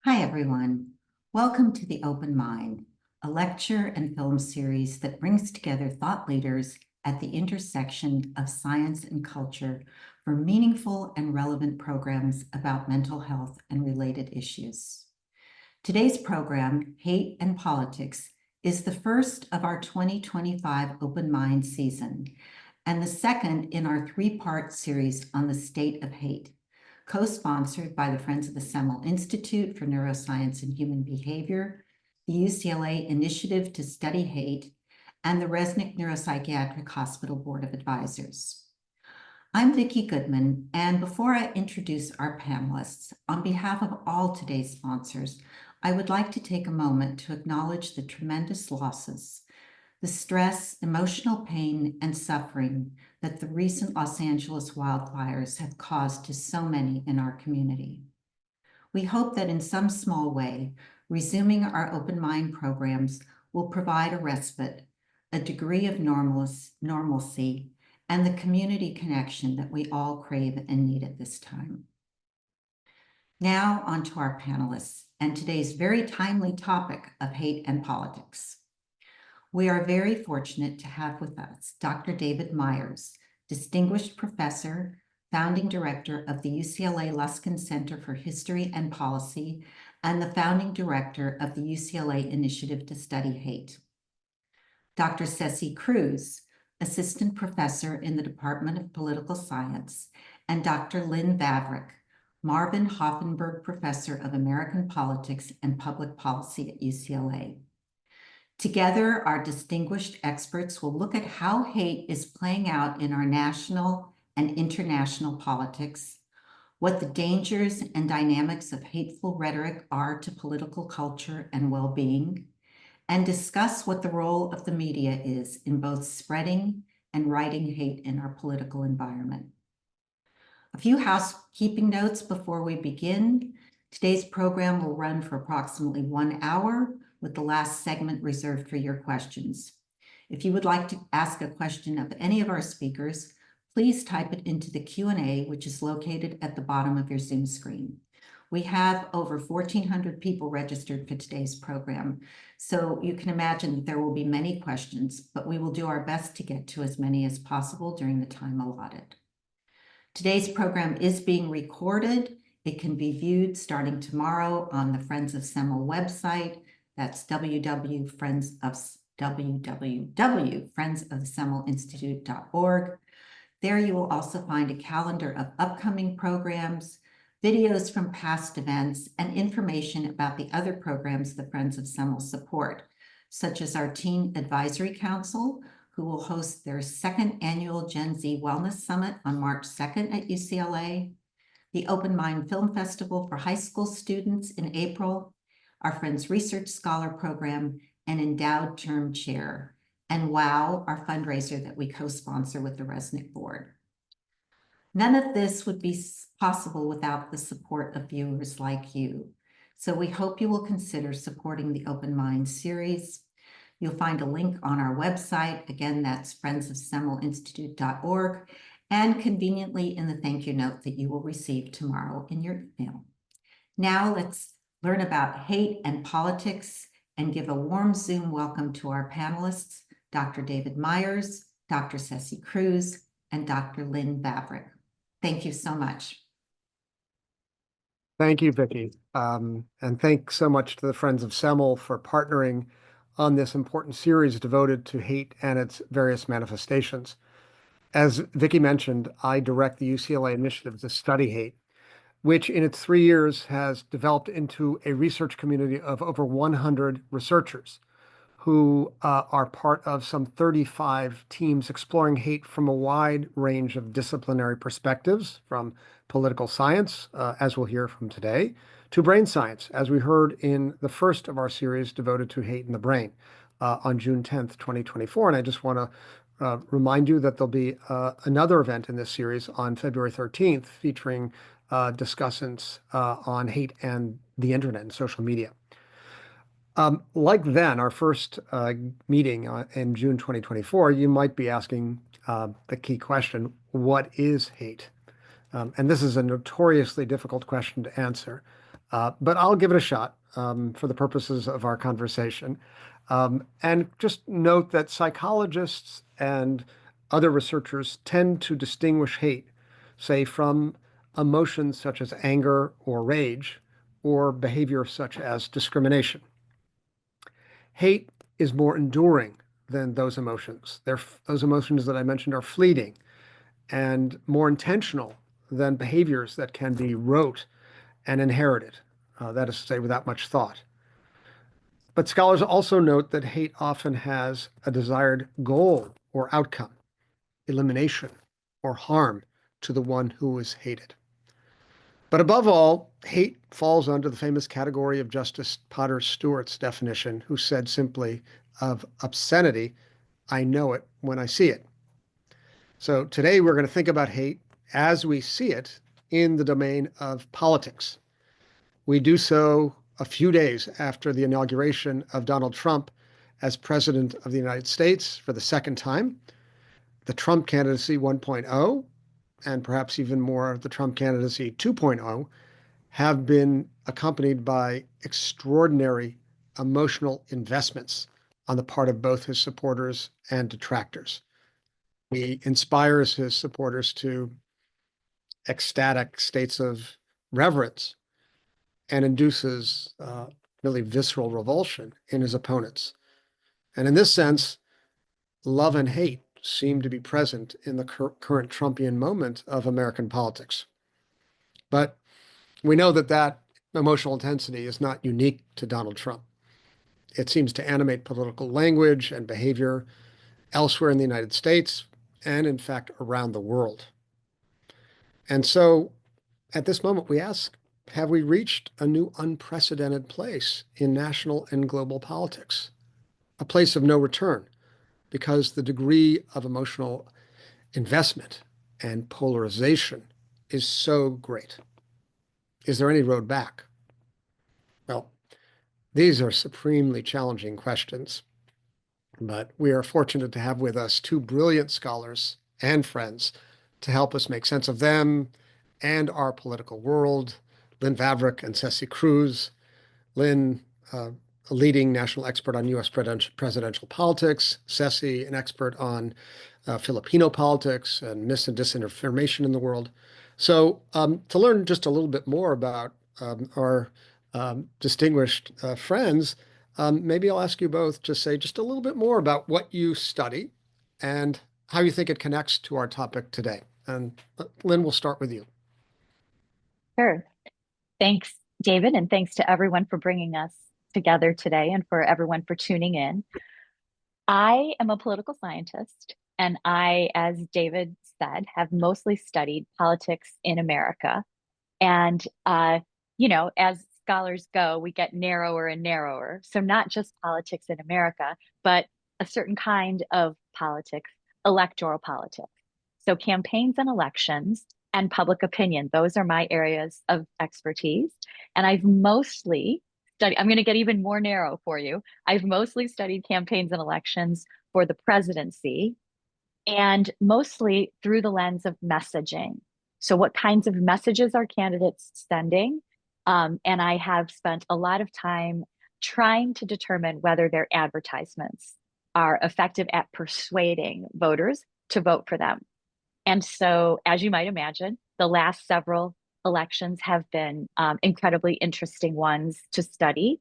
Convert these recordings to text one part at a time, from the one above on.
Hi, everyone. Welcome to The Open Mind, a lecture and film series that brings together thought leaders at the intersection of science and culture for meaningful and relevant programs about mental health and related issues. Today's program, Hate and Politics, is the first of our 2025 Open Mind season and the second in our three-part series on the state of hate, co-sponsored by the Friends of the Semel Institute for Neuroscience and Human Behavior, the UCLA Initiative to Study Hate, and the Resnick Neuropsychiatric Hospital Board of Advisors. I'm Vicki Goodman, and before I introduce our panelists, on behalf of all today's sponsors, I would like to take a moment to acknowledge the tremendous losses, the stress, emotional pain, and suffering that the recent Los Angeles wildfires have caused to so many in our community. We hope that in some small way, resuming our Open Mind programs will provide a respite, a degree of normalcy, and the community connection that we all crave and need at this time. Now on to our panelists and today's very timely topic of hate and politics. We are very fortunate to have with us Dr. David Myers, Distinguished Professor, Founding Director of the UCLA Luskin Center for History and Policy, and the Founding Director of the UCLA Initiative to Study Hate. Dr. Cesi Cruz, Assistant Professor in the Department of Political Science, and Dr. Lynn Vavreck, Marvin Hoffenberg Professor of American Politics and Public Policy at UCLA. Together, our distinguished experts will look at how hate is playing out in our national and international politics, what the dangers and dynamics of hateful rhetoric are to political culture and well-being, and discuss what the role of the media is in both spreading and writing hate in our political environment. A few housekeeping notes before we begin. Today's program will run for approximately 1 hour, with the last segment reserved for your questions. If you would like to ask a question of any of our speakers, please type it into the Q&A, which is located at the bottom of your Zoom screen. We have over 1,400 people registered for today's program, so you can imagine that there will be many questions, but we will do our best to get to as many as possible during the time allotted. Today's program is being recorded. It can be viewed starting tomorrow on the Friends of Semel website. That's www.friendsofthesemelinstitute.org. There you will also find a calendar of upcoming programs, videos from past events, and information about the other programs the Friends of Semel support, such as our Teen Advisory Council, who will host their second annual Gen Z Wellness Summit on March 2nd at UCLA, the Open Mind Film Festival for high school students in April, our Friends Research Scholar Program, and Endowed Term Chair, and WOW, our fundraiser that we co-sponsor with the Resnick Board. None of this would be possible without the support of viewers like you. So we hope you will consider supporting the Open Mind series. You'll find a link on our website. Again, that's friendsofsemelinstitute.org, and conveniently in the thank you note that you will receive tomorrow in your email. Now let's learn about hate and politics and give a warm Zoom welcome to our panelists, Dr. David Myers, Dr. Cesi Cruz, and Dr. Lynn Vavreck. Thank you so much. Thank you, Vicki. And thanks so much to the Friends of Semel for partnering on this important series devoted to hate and its various manifestations. As Vicki mentioned, I direct the UCLA Initiative to Study Hate, which in its 3 years has developed into a research community of over 100 researchers who are part of some 35 teams exploring hate from a wide range of disciplinary perspectives, from political science, as we'll hear from today, to brain science, as we heard in the first of our series devoted to hate in the brain on June 10th, 2024. And I just want to remind you that there'll be another event in this series on February 13th featuring discussants on hate and the internet and social media. Like then, our first meeting in June 2024, you might be asking the key question, what is hate? And this is a notoriously difficult question to answer. But I'll give it a shot for the purposes of our conversation. And just note that psychologists and other researchers tend to distinguish hate, say, from emotions such as anger or rage, or behavior such as discrimination. Hate is more enduring than those emotions. Those emotions that I mentioned are fleeting and more intentional than behaviors that can be rote and inherited, that is to say, without much thought. But scholars also note that hate often has a desired goal or outcome, elimination or harm to the one who is hated. But above all, hate falls under the famous category of Justice Potter Stewart's definition, who said simply of obscenity, I know it when I see it. So today we're going to think about hate as we see it in the domain of politics. We do so a few days after the inauguration of Donald Trump as President of the United States for the second time. The Trump candidacy 1.0, and perhaps even more the Trump candidacy 2.0, have been accompanied by extraordinary emotional investments on the part of both his supporters and detractors. He inspires his supporters to ecstatic states of reverence and induces really visceral revulsion in his opponents. And in this sense, love and hate seem to be present in the current Trumpian moment of American politics. But we know that that emotional intensity is not unique to Donald Trump. It seems to animate political language and behavior elsewhere in the United States and, in fact, around the world. And so at this moment, we ask, have we reached a new unprecedented place in national and global politics? A place of no return, because the degree of emotional investment and polarization is so great. Is there any road back? Well, these are supremely challenging questions, but we are fortunate to have with us two brilliant scholars and friends to help us make sense of them and our political world, Lynn Vavreck and Cesi Cruz. Lynn, a leading national expert on U.S. presidential politics, Cesi, an expert on Filipino politics and mis and disinformation in the world. So to learn just a little bit more about our distinguished friends, maybe I'll ask you both to say just a little bit more about what you study and how you think it connects to our topic today. And Lynn, we'll start with you. Sure. Thanks, David, and thanks to everyone for bringing us together today and for everyone for tuning in. I am a political scientist, and I, as David said, have mostly studied politics in America. And, as scholars go, we get narrower and narrower. So, not just politics in America, but a certain kind of politics, electoral politics. So, campaigns and elections and public opinion, those are my areas of expertise. And I've mostly studied, I'm going to get even more narrow for you. I've mostly studied campaigns and elections for the presidency and mostly through the lens of messaging. So, what kinds of messages are candidates sending? And I have spent a lot of time trying to determine whether their advertisements are effective at persuading voters to vote for them. And so, as you might imagine, the last several elections have been incredibly interesting ones to study.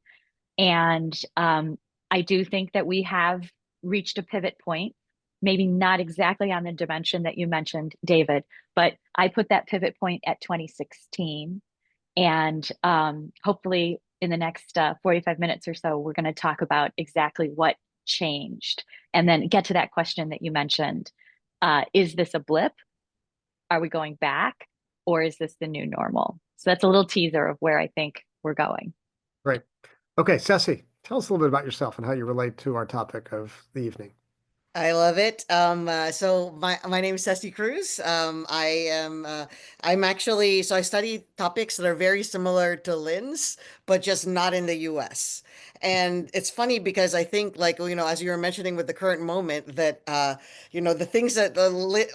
And I do think that we have reached a pivot point, maybe not exactly on the dimension that you mentioned, David, but I put that pivot point at 2016. And hopefully, in the next 45 minutes or so, we're going to talk about exactly what changed and then get to that question that you mentioned. Is this a blip? Are we going back? Or is this the new normal? So that's a little teaser of where I think we're going. Great. Okay, Ceci, tell us a little bit about yourself and how you relate to our topic of the evening. I love it. So my name is Cesi Cruz. I'm actually so I study topics that are very similar to Lynn's, but just not in the US. And it's funny because I think as you were mentioning with the current moment that the things that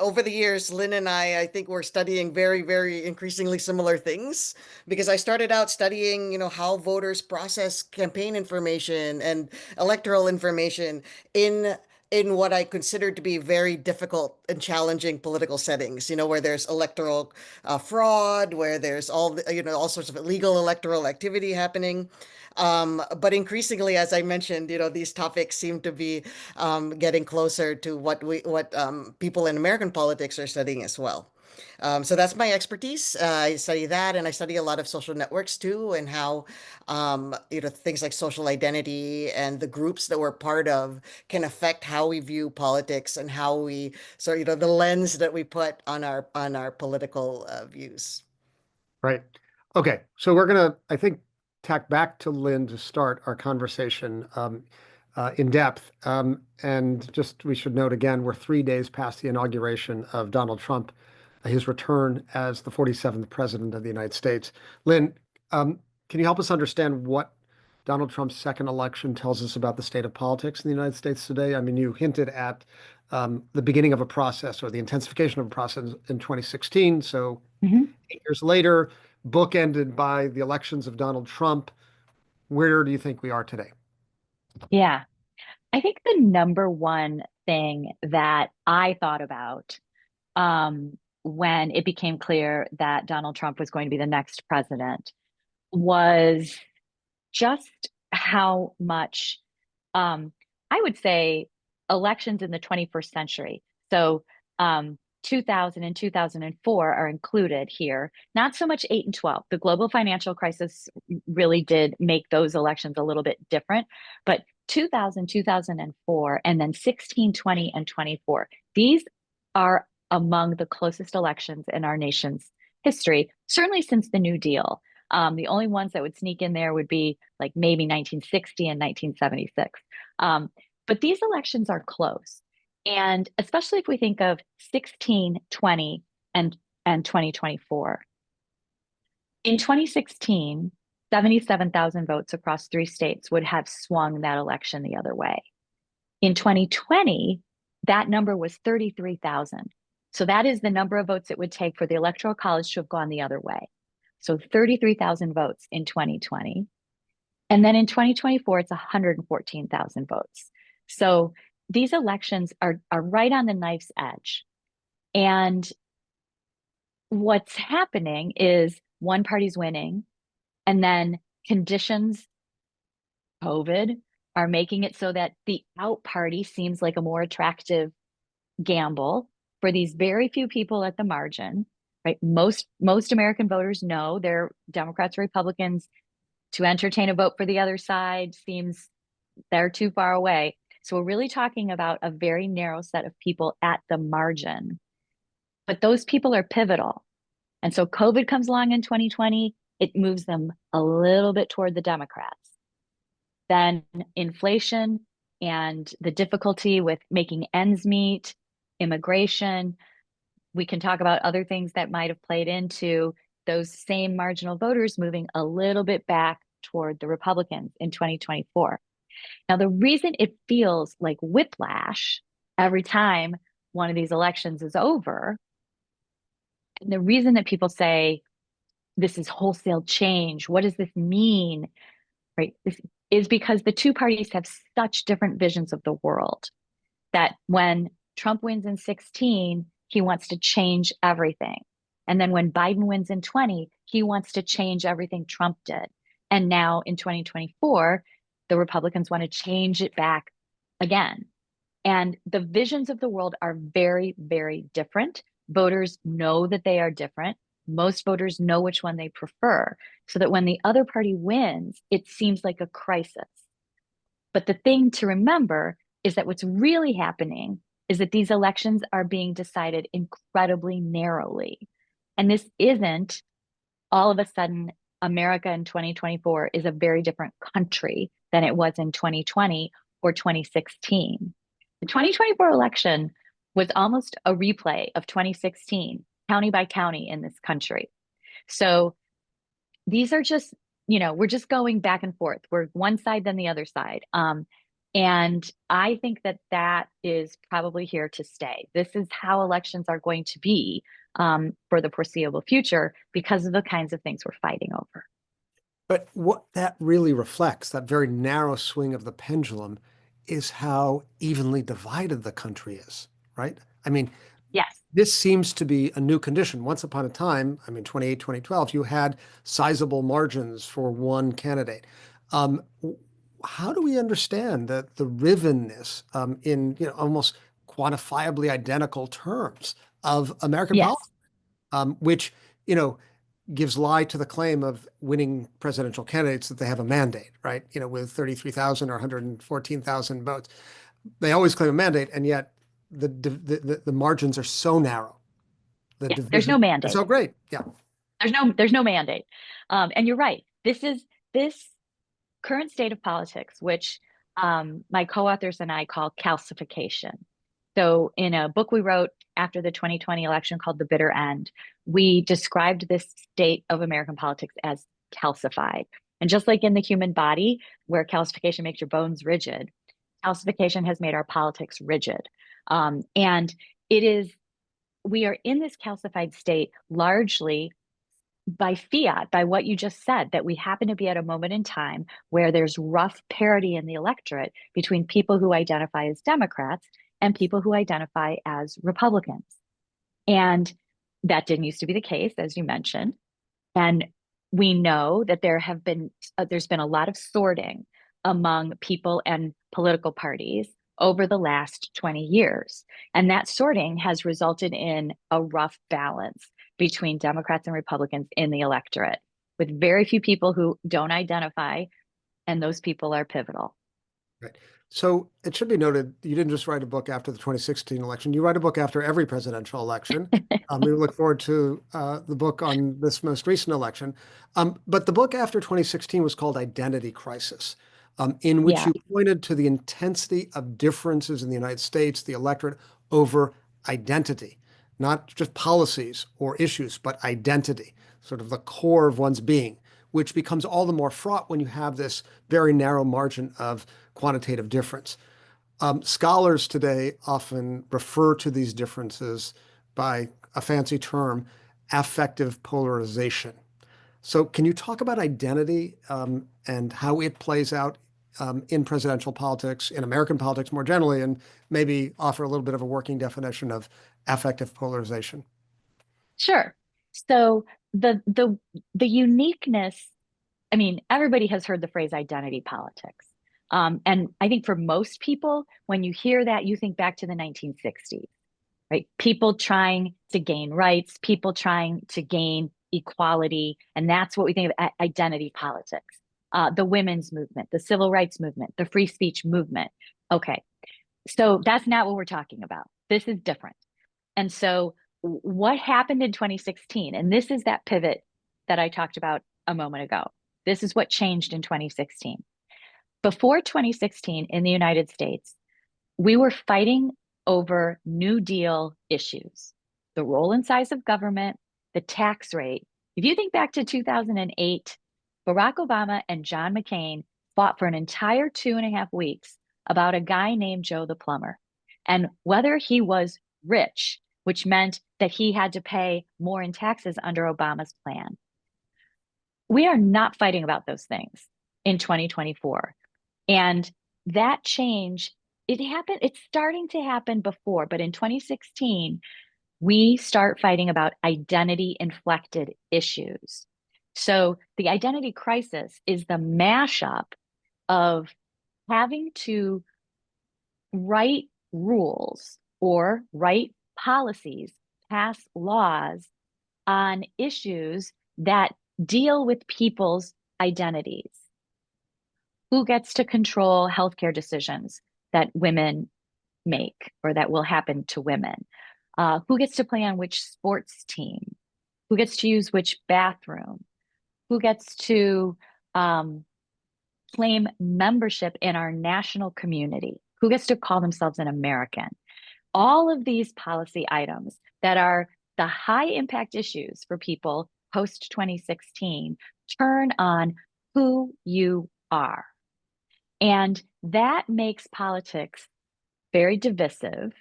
over the years Lynn and I think we're studying very, very increasingly similar things because I started out studying, how voters process campaign information and electoral information in what I consider to be very difficult and challenging political settings, where there's electoral fraud, where there's all sorts of illegal electoral activity happening. But increasingly, as I mentioned, these topics seem to be getting closer to what people in American politics are studying as well. So that's my expertise. I study that, and I study a lot of social networks too, and how things like social identity and the groups that we're part of can affect how we view politics and how the lens that we put on our political views. Right. Okay. So we're going to, I think, tack back to Lynn to start our conversation in depth. And just we should note again, we're 3 days past the inauguration of Donald Trump, his return as the 47th president of the United States. Lynn, can you help us understand what Donald Trump's second election tells us about the state of politics in the United States today? I mean, you hinted at the beginning of a process or the intensification of a process in 2016. So Mhm. 8 years later, bookended by the elections of Donald Trump. Where do you think we are today? Yeah. I think the number one thing that I thought about when it became clear that Donald Trump was going to be the next president was just how much, I would say, elections in the 21st century. So, 2000 and 2004 are included here, not so much 8 and 12. The global financial crisis really did make those elections a little bit different, but 2000, 2004, and then 16, 20, and 24. These are among the closest elections in our nation's history, certainly since the New Deal. The only ones that would sneak in there would be like maybe 1960 and 1976. But these elections are close. And especially if we think of 16, 20, and 2024. In 2016, 77,000 votes across 3 states would have swung that election the other way. In 2020, that number was 33,000. So that is the number of votes it would take for the Electoral College to have gone the other way. So 33,000 votes in 2020. And then in 2024, it's 114,000 votes. So these elections are right on the knife's edge. And what's happening is one party's winning, and then conditions, COVID, are making it so that the out party seems like a more attractive gamble for these very few people at the margin, right? Most American voters know they're Democrats or Republicans. To entertain a vote for the other side seems they're too far away. So we're really talking about a very narrow set of people at the margin. But those people are pivotal. And so COVID comes along in 2020, it moves them a little bit toward the Democrats. Then inflation and the difficulty with making ends meet, immigration. We can talk about other things that might have played into those same marginal voters moving a little bit back toward the Republicans in 2024. Now, the reason it feels like whiplash every time one of these elections is over, and the reason that people say this is wholesale change, what does this mean, right? This is because the two parties have such different visions of the world that when Trump wins in 16, he wants to change everything. And then when Biden wins in 20, he wants to change everything Trump did. And now in 2024, the Republicans want to change it back again. And the visions of the world are very, very different. Voters know that they are different. Most voters know which one they prefer, so that when the other party wins, it seems like a crisis. But the thing to remember is that what's really happening is that these elections are being decided incredibly narrowly. And this isn't all of a sudden America in 2024 is a very different country than it was in 2020 or 2016. The 2024 election was almost a replay of 2016, county by county in this country. So these are just, we're just going back and forth. We're one side, then the other side. And I think that that is probably here to stay. This is how elections are going to be for the foreseeable future because of the kinds of things we're fighting over. But what that really reflects, that very narrow swing of the pendulum, is how evenly divided the country is, right? I mean, Yes. this seems to be a new condition. Once upon a time, 2008, 2012, you had sizable margins for one candidate. How do we understand the rivenness in almost quantifiably identical terms of American Yes. politics, which gives lie to the claim of winning presidential candidates that they have a mandate, right? With 33,000 or 114,000 votes, they always claim a mandate, and yet the margins are so narrow. The Yeah, there's no division is mandate. so great. Yeah. There's no mandate. And you're right. This current state of politics, which my co-authors and I call calcification. So in a book we wrote after the 2020 election called The Bitter End, we described this state of American politics as calcified. And just like in the human body, where calcification makes your bones rigid, calcification has made our politics rigid. And we are in this calcified state largely by fiat, by what you just said, that we happen to be at a moment in time where there's rough parity in the electorate between people who identify as Democrats and people who identify as Republicans. And that didn't used to be the case, as you mentioned. And we know that there's been a lot of sorting among people and political parties over the last 20 years. And that sorting has resulted in a rough balance between Democrats and Republicans in the electorate, with very few people who don't identify, and those people are pivotal. Right. So it should be noted, you didn't just write a book after the 2016 election. You write a book after every presidential election. We look forward to the book on this most recent election. But the book after 2016 was called Identity Crisis, in which Yeah. you pointed to the intensity of differences in the United States, the electorate, over identity, not just policies or issues, but identity, sort of the core of one's being, which becomes all the more fraught when you have this very narrow margin of quantitative difference. Scholars today often refer to these differences by a fancy term, affective polarization. So can you talk about identity and how it plays out in presidential politics, in American politics more generally, and maybe offer a little bit of a working definition of affective polarization? Sure. So the uniqueness, I mean, everybody has heard the phrase identity politics. And I think for most people, when you hear that, you think back to the 1960s, right? People trying to gain rights, people trying to gain equality. And that's what we think of identity politics. The women's movement, the civil rights movement, the free speech movement. Okay. So that's not what we're talking about. This is different. And so what happened in 2016, and this is that pivot that I talked about a moment ago. This is what changed in 2016. Before 2016 in the United States, we were fighting over New Deal issues, the role and size of government, the tax rate. If you think back to 2008, Barack Obama and John McCain fought for an entire 2.5 weeks about a guy named Joe the plumber and whether he was rich, which meant that he had to pay more in taxes under Obama's plan. We are not fighting about those things in 2024. And that change, it's starting to happen before, but in 2016, we start fighting about identity inflected issues. So the identity crisis is the mashup of having to write rules or write policies, pass laws on issues that deal with people's identities. Who gets to control healthcare decisions that women make or that will happen to women? Who gets to play on which sports team? Who gets to use which bathroom? Who gets to claim membership in our national community? Who gets to call themselves an American? All of these policy items that are the high impact issues for people post 2016 turn on who you are. And that makes politics very divisive.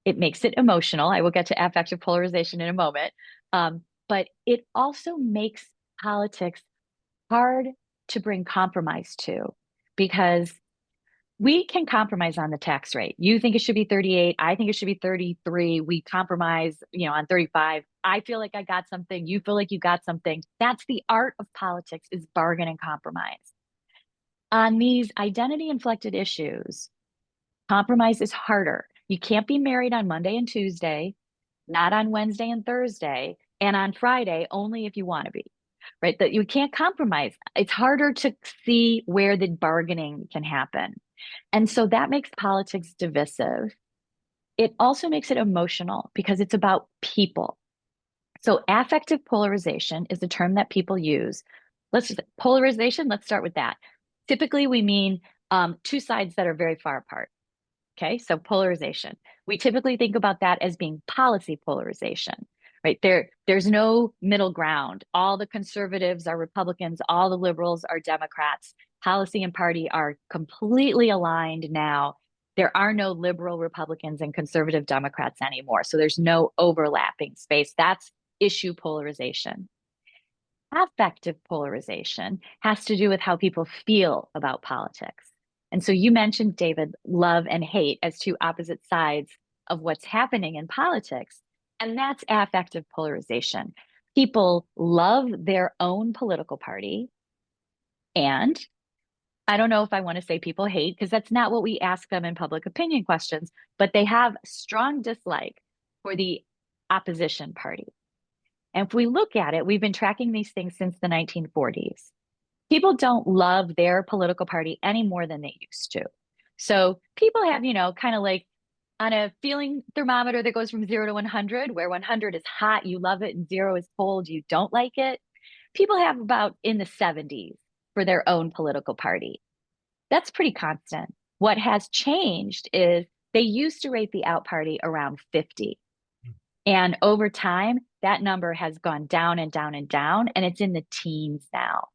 It makes it emotional. I will get to affective polarization in a moment. But it also makes politics hard to bring compromise to, because we can compromise on the tax rate. You think it should be 38. I think it should be 33. We compromise, on 35. I feel like I got something. You feel like you got something. That's the art of politics, is bargain and compromise. On these identity inflected issues, compromise is harder. You can't be married on Monday and Tuesday, not on Wednesday and Thursday, and on Friday only if you want to be, right? That you can't compromise. It's harder to see where the bargaining can happen. And so that makes politics divisive. It also makes it emotional because it's about people. So affective polarization is a term that people use. Polarization, let's start with that. Typically, we mean two sides that are very far apart. Okay, so polarization. We typically think about that as being policy polarization, right? There's no middle ground. All the conservatives are Republicans, all the liberals are Democrats. Policy and party are completely aligned now. There are no liberal Republicans and conservative Democrats anymore. So there's no overlapping space. That's issue polarization. Affective polarization has to do with how people feel about politics. And so you mentioned, David, love and hate as two opposite sides of what's happening in politics. And that's affective polarization. People love their own political party. And I don't know if I want to say people hate, because that's not what we ask them in public opinion questions, but they have strong dislike for the opposition party. And if we look at it, we've been tracking these things since the 1940s. People don't love their political party any more than they used to. So people have, kind of like on a feeling thermometer that goes from 0 to 100, where 100 is hot, you love it, and 0 is cold, you don't like it. People have about in the 70s for their own political party. That's pretty constant. What has changed is they used to rate the out party around 50. And over time, that number has gone down and down and down, and it's in the teens now.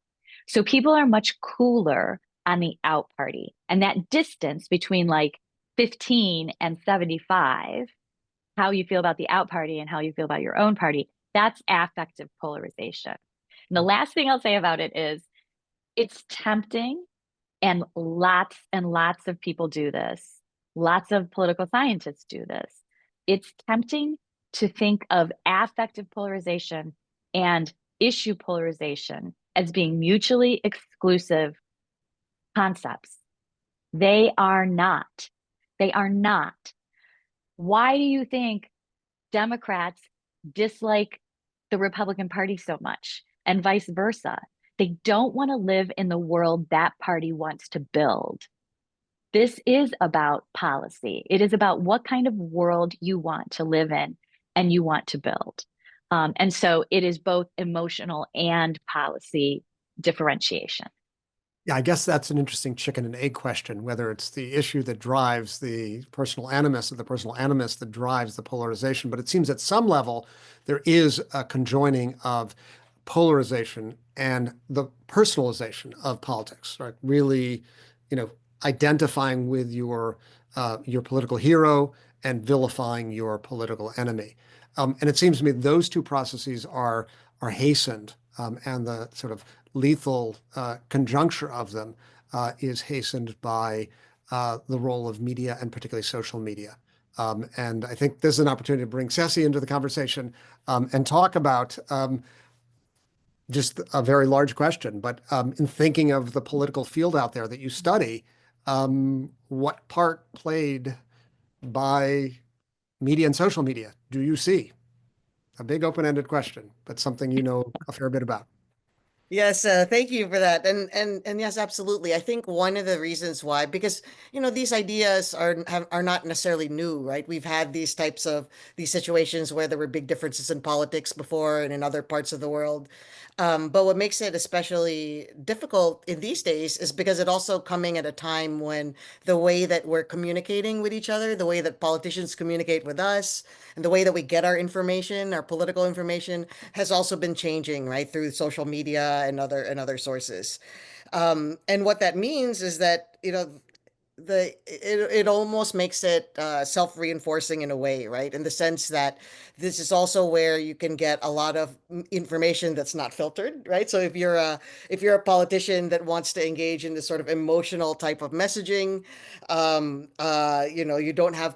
So people are much cooler on the out party. And that distance between like 15 and 75, how you feel about the out party and how you feel about your own party, that's affective polarization. And the last thing I'll say about it is it's tempting, and lots of people do this. Lots of political scientists do this. It's tempting to think of affective polarization and issue polarization as being mutually exclusive concepts. They are not. They are not. Why do you think Democrats dislike the Republican Party so much, and vice versa? They don't want to live in the world that party wants to build. This is about policy. It is about what kind of world you want to live in and you want to build. And so it is both emotional and policy differentiation. Yeah, I guess that's an interesting chicken and egg question, whether it's the issue that drives the personal animus or the personal animus that drives the polarization. But it seems at some level there is a conjoining of polarization and the personalization of politics, right? Really, identifying with your political hero and vilifying your political enemy. And it seems to me those two processes are hastened, and the sort of lethal conjuncture of them is hastened by the role of media, and particularly social media. And I think this is an opportunity to bring Cesi into the conversation and talk about just a very large question. But in thinking of the political field out there that you study, what part played by media and social media do you see? A big open-ended question, but something you know a fair bit about. Yes, thank you for that. And yes, absolutely. I think one of the reasons why, because these ideas are not necessarily new, right? We've had these situations where there were big differences in politics before and in other parts of the world. But what makes it especially difficult in these days is because it also coming at a time when the way that we're communicating with each other, the way that politicians communicate with us, and the way that we get our information, our political information, has also been changing, right, through social media and other sources. And what that means is that, it almost makes it self-reinforcing in a way, right? In the sense that this is also where you can get a lot of information that's not filtered, right? So if you're a politician that wants to engage in this sort of emotional type of messaging,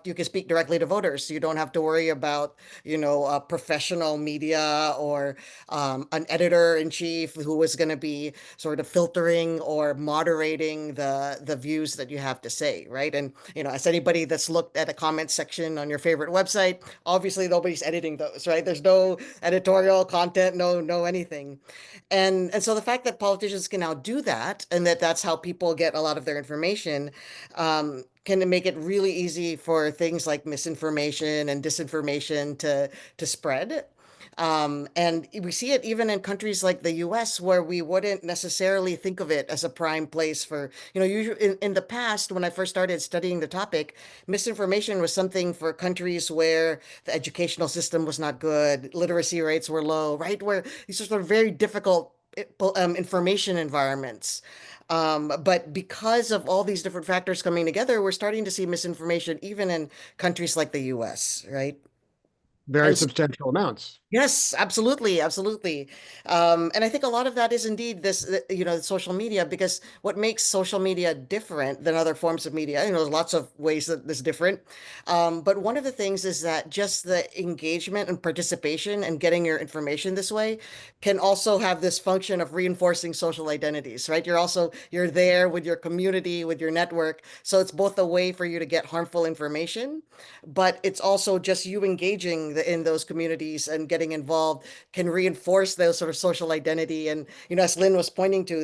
you can speak directly to voters. So you don't have to worry about, professional media or an editor in chief who is going to be sort of filtering or moderating the views that you have to say, right? And as anybody that's looked at a comment section on your favorite website, obviously nobody's editing those, right? There's no editorial content, no anything. And so the fact that politicians can now do that, and that's how people get a lot of their information, can make it really easy for things like misinformation and disinformation to spread. And we see it even in countries like the US, where we wouldn't necessarily think of it as a prime place for, usually in the past, when I first started studying the topic, misinformation was something for countries where the educational system was not good, literacy rates were low, right? Where these are sort of very difficult information environments. But because of all these different factors coming together, we're starting to see misinformation even in countries like the US, right? Very And substantial amounts. yes, absolutely, absolutely. And I think a lot of that is indeed this, social media, because what makes social media different than other forms of media, there's lots of ways that this is different. But one of the things is that just the engagement and participation and getting your information this way can also have this function of reinforcing social identities, right? You're there with your community, with your network. So it's both a way for you to get harmful information, but it's also just you engaging in those communities and getting involved can reinforce those sort of social identity. And as Lynn was pointing to,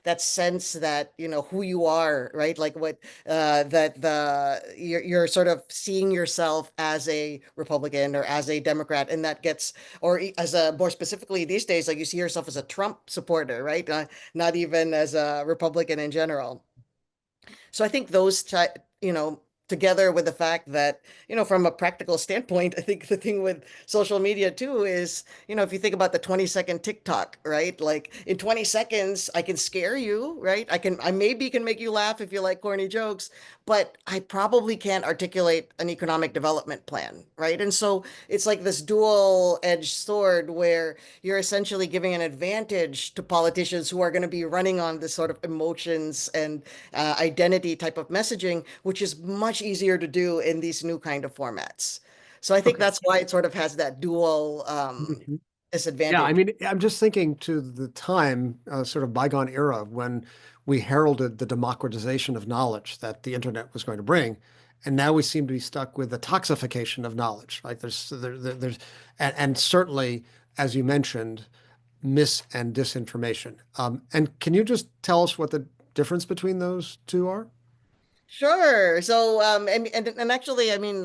that sense that who you are, right? Like what that the you're sort of seeing yourself as a Republican or as a Democrat, and that gets, or as a more specifically these days, like you see yourself as a Trump supporter, right? Not even as a Republican in general. So I think together with the fact that, from a practical standpoint, I think the thing with social media too is, if you think about the 20-second TikTok, right? Like in 20 seconds, I can scare you, right? I maybe can make you laugh if you like corny jokes, but I probably can't articulate an economic development plan, right? And so it's like this dual-edged sword where you're essentially giving an advantage to politicians who are going to be running on this sort of emotions and identity type of messaging, which is much easier to do in these new kind of formats. So I think Okay. that's why it sort of has that dual Mhm. Yeah, I disadvantage. mean, I'm just thinking to the time, sort of bygone era, when we heralded the democratization of knowledge that the internet was going to bring, and now we seem to be stuck with the toxification of knowledge. Right? There's, and certainly, as you mentioned, mis and disinformation. And can you just tell us what the difference between those two are? Sure. So, and actually, I mean,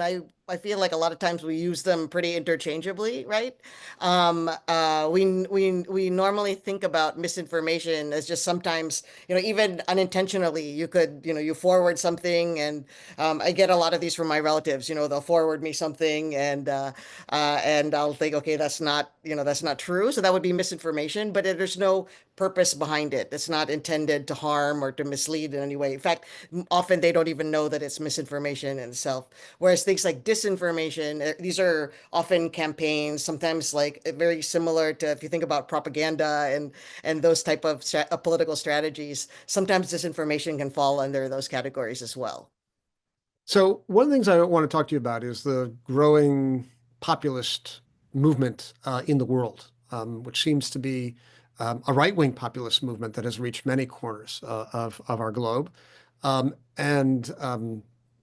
I feel like a lot of times we use them pretty interchangeably, right? We normally think about misinformation as just sometimes, even unintentionally, you could, you forward something, and I get a lot of these from my relatives. They'll forward me something, and I'll think, okay, that's not true. So that would be misinformation, but there's no purpose behind it. It's not intended to harm or to mislead in any way. In fact, often they don't even know that it's misinformation in itself. Whereas things like disinformation, these are often campaigns, sometimes like very similar to, if you think about propaganda and those type of political strategies, sometimes disinformation can fall under those categories as well. So one of the things I want to talk to you about is the growing populist movement in the world, which seems to be a right-wing populist movement that has reached many corners of our globe. And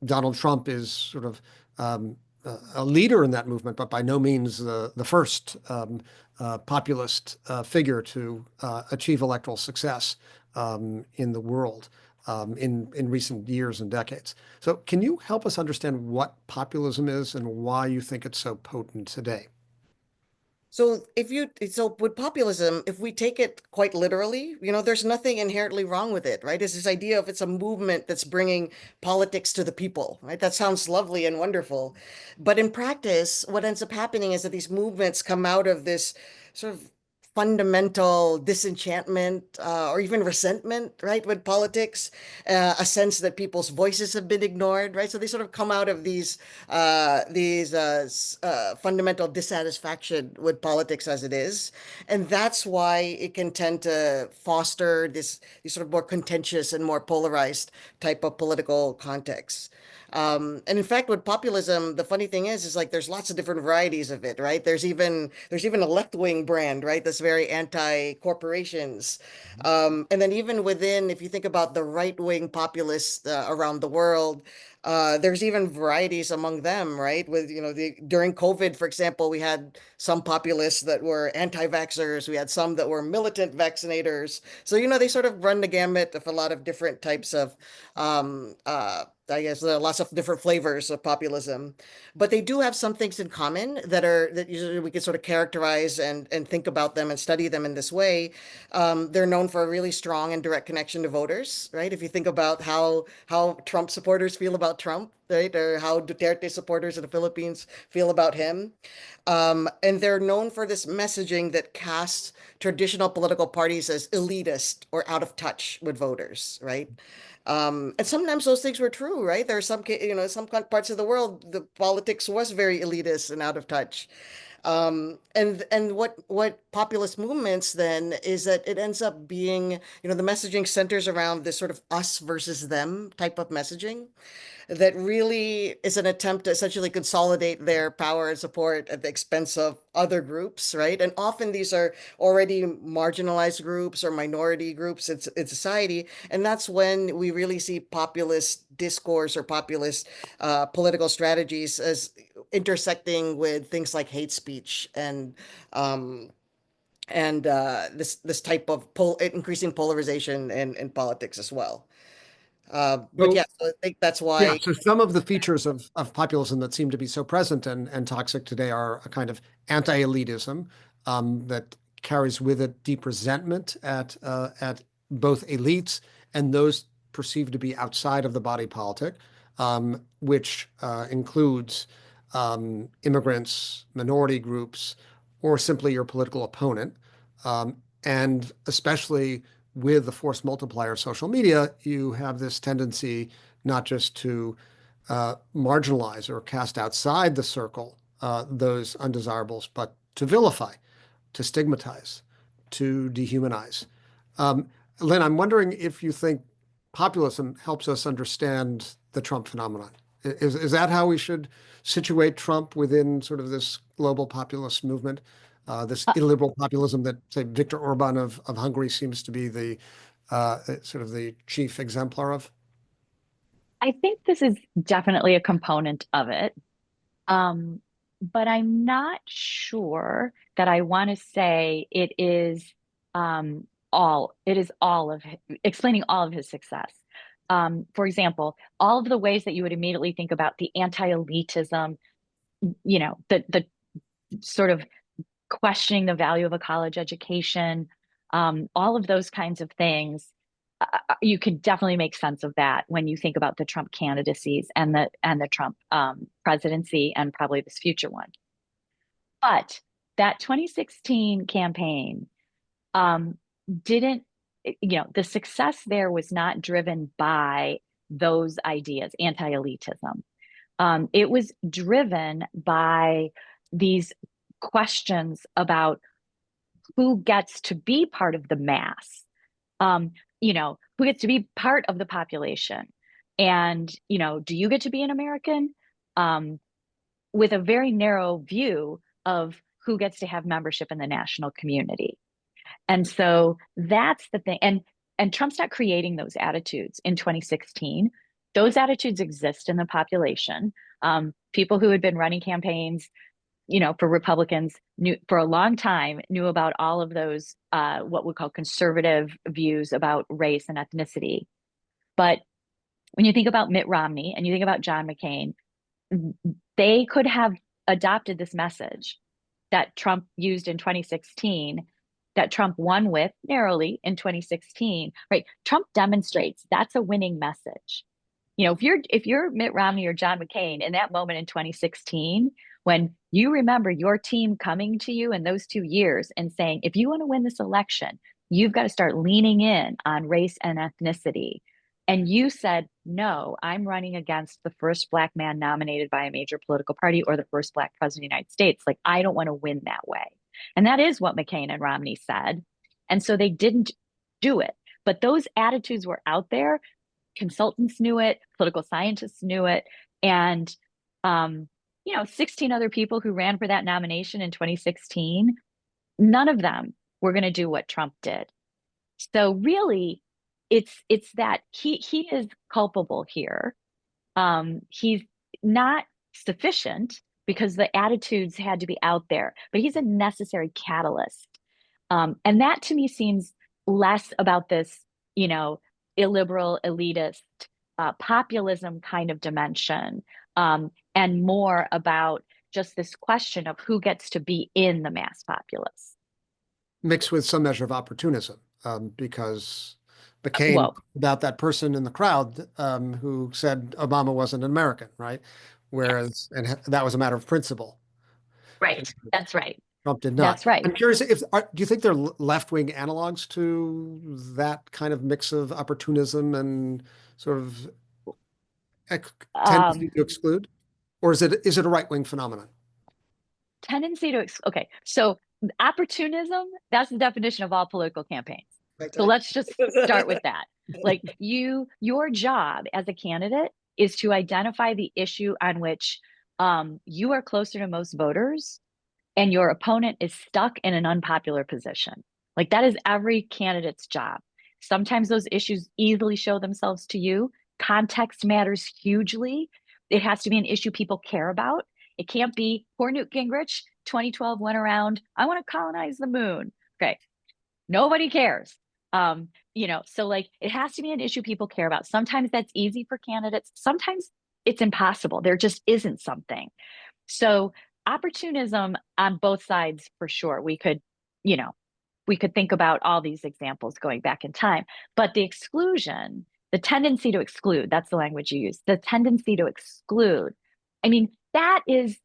Donald Trump is sort of a leader in that movement, but by no means the first populist figure to achieve electoral success in the world in recent years and decades. So, can you help us understand what populism is and why you think it's so potent today? So with populism, if we take it quite literally, there's nothing inherently wrong with it, right? It's this idea of it's a movement that's bringing politics to the people, right? That sounds lovely and wonderful. But in practice, what ends up happening is that these movements come out of this sort of fundamental disenchantment or even resentment, right, with politics, a sense that people's voices have been ignored, right? So they sort of come out of these fundamental dissatisfaction with politics as it is, and that's why it can tend to foster these sort of more contentious and more polarized type of political contexts. And in fact, with populism, the funny thing is like there's lots of different varieties of it, right? There's even a left-wing brand, right? That's very anti-corporations. And then even within, if you think about the right-wing populists around the world, there's even varieties among them, right? With, during COVID, for example, we had some populists that were anti-vaxxers. We had some that were militant vaccinators. So, they sort of run the gamut of a lot of different types of, I guess, lots of different flavors of populism. But they do have some things in common that usually we can sort of characterize and think about them and study them in this way. They're known for a really strong and direct connection to voters, right? If you think about how Trump supporters feel about Trump, right, or how Duterte supporters in the Philippines feel about him, and they're known for this messaging that casts traditional political parties as elitist or out of touch with voters, right? And sometimes those things were true, right? There are some parts of the world, the politics was very elitist and out of touch. And what populist movements then is that it ends up being, the messaging centers around this sort of us versus them type of messaging that really is an attempt to essentially consolidate their power and support at the expense of other groups, right? And often these are already marginalized groups or minority groups in society. And that's when we really see populist discourse or populist political strategies as intersecting with things like hate speech um, and this type of increasing polarization in politics as well. But So yeah, so I think that's yeah, why. so some of the features of populism that seem to be so present and toxic today are a kind of anti-elitism that carries with it deep resentment at both elites and those perceived to be outside of the body politic, which includes immigrants, minority groups, or simply your political opponent. And especially with the force multiplier of social media, you have this tendency not just to marginalize or cast outside the circle those undesirables, but to vilify, to stigmatize, to dehumanize. Um, Lynn, I'm wondering if you think populism helps us understand the Trump phenomenon. Is that how we should situate Trump within sort of this global populist movement, this Uh, illiberal populism that, say, Viktor Orban of Hungary seems to be the sort of the chief exemplar of? I think this is definitely a component of it. Um, but I'm not sure that I want to say it is all of explaining all of his success. For example, all of the ways that you would immediately think about the anti-elitism, the sort of questioning the value of a college education, all of those kinds of things. You could definitely make sense of that when you think about the Trump candidacies and the Trump presidency and probably this future one. But that 2016 campaign um, didn't, the success there was not driven by those ideas, anti-elitism. It was driven by these questions about who gets to be part of the mass, um, who gets to be part of the population. And, do you get to be an American? Um, with a very narrow view of who gets to have membership in the national community. And so that's the thing. And Trump's not creating those attitudes in 2016. Those attitudes exist in the population. People who had been running campaigns, for Republicans knew for a long time knew about all of those what we call conservative views about race and ethnicity. But when you think about Mitt Romney and you think about John McCain, they could have adopted this message that Trump used in 2016, that Trump won with narrowly in 2016, right? Trump demonstrates that's a winning message. You know, if you're Mitt Romney or John McCain in that moment in 2016, when you remember your team coming to you in those 2 years and saying, if you want to win this election, you've got to start leaning in on race and ethnicity. And you said, no, I'm running against the first Black man nominated by a major political party or the first Black president of the United States. Like, I don't want to win that way. And that is what McCain and Romney said. And so they didn't do it. But those attitudes were out there. Consultants knew it, political scientists knew it. And, 16 other people who ran for that nomination in 2016, none of them were going to do what Trump did. So really, it's that he is culpable here. He's not sufficient because the attitudes had to be out there, but he's a necessary catalyst. And that to me seems less about this, illiberal, elitist, populism kind of dimension, and more about just this question of who gets to be in the mass populace. Mixed with some measure of opportunism, because McCain Well, about that person in the crowd who said Obama wasn't an American, right? Whereas, and that was a matter of principle. right. That's right. Trump did not. That's right. I'm curious do you think there are left-wing analogs to that kind of mix of opportunism and sort of tendency to exclude? Or is it a right-wing phenomenon? Tendency to, okay. So opportunism, that's the definition of all political campaigns. Right, So right. let's just start with that. Like your job as a candidate is to identify the issue on which you are closer to most voters and your opponent is stuck in an unpopular position. Like that is every candidate's job. Sometimes those issues easily show themselves to you. Context matters hugely. It has to be an issue people care about. It can't be poor Newt Gingrich, 2012 went around, I want to colonize the moon. Okay. Nobody cares. So like it has to be an issue people care about. Sometimes that's easy for candidates. Sometimes it's impossible. There just isn't something. So opportunism on both sides for sure. We could think about all these examples going back in time, but the exclusion, the tendency to exclude, that's the language you use, the tendency to exclude. I mean, it